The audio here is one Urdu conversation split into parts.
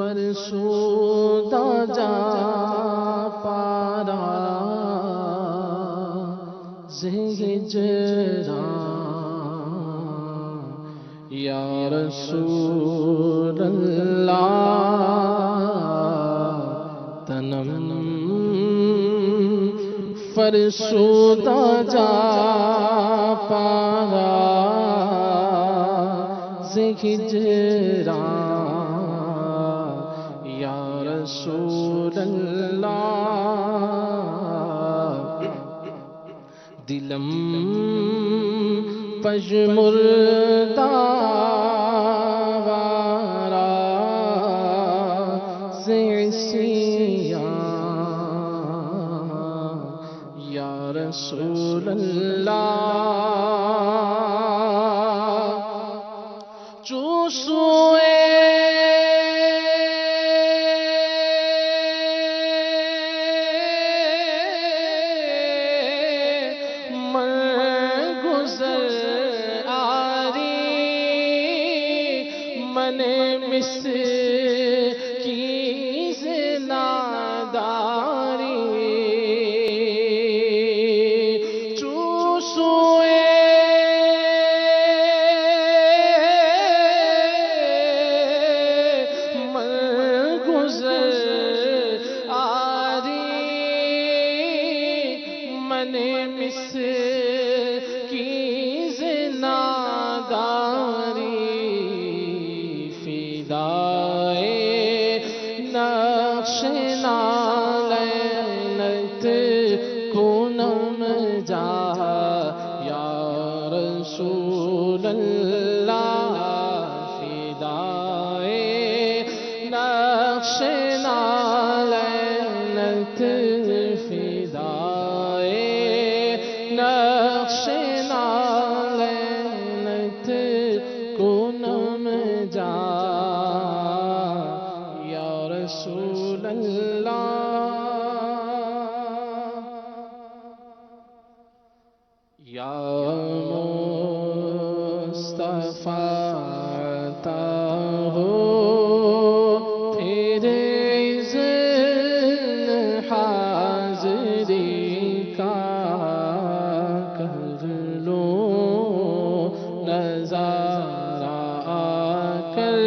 فرسودہ جا پارا ہجران یا رسول اللہ تنم فرسودہ جا پارا ہجران یا رسول اللہ دلم پژمردہ وارا عصیان یا رسول اللہ چوسوئے من مس کی زناداری چوسوئے من گزر آری من مس کی زناداری نقش نالینت کنم جا یا رسول اللہ فدائے نقش نالینت فدائے نقش نالینت کنم جا رسول اللہ یا مصطفیٰ عطا ہو پھر اذن حاضری کا کر لوں نظارہ آ کر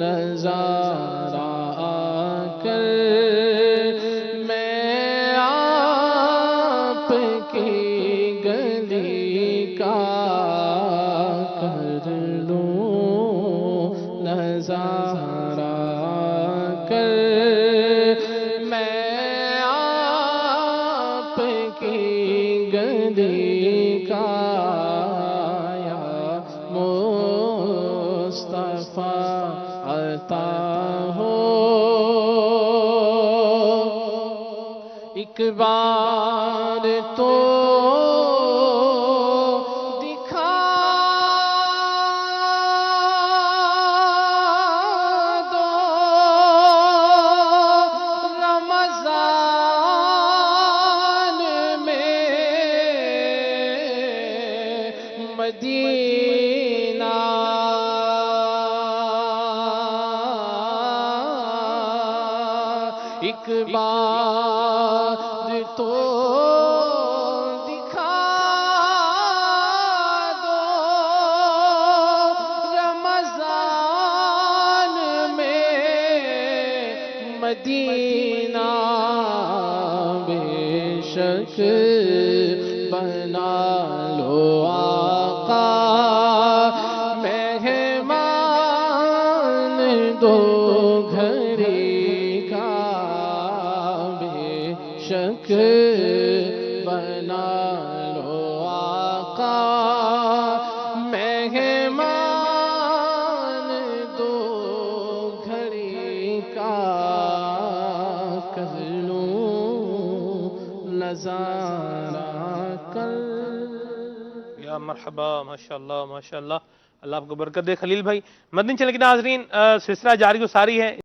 نظارہ آ کر میں آپ کی گلی کا کر لوں نظارہ آ کر میں آپ کی گلی کا یا مصطفیٰ عطا ہو ایک بار تو دکھا دو رمضان میں مدینہ ایک بار تو دکھا دو رمضان میں مدینہ بے شک بنا لو آقا مہمان دو شک بنا لو آقا مہمان دو گھڑی کا کر لوں نظارہ کر یا مرحبا ماشاءاللہ ماشاءاللہ اللہ آپ کو برکت دے خلیل بھائی۔ مدنی چینل کے ناظرین سلسلہ جاری و ساری ہے۔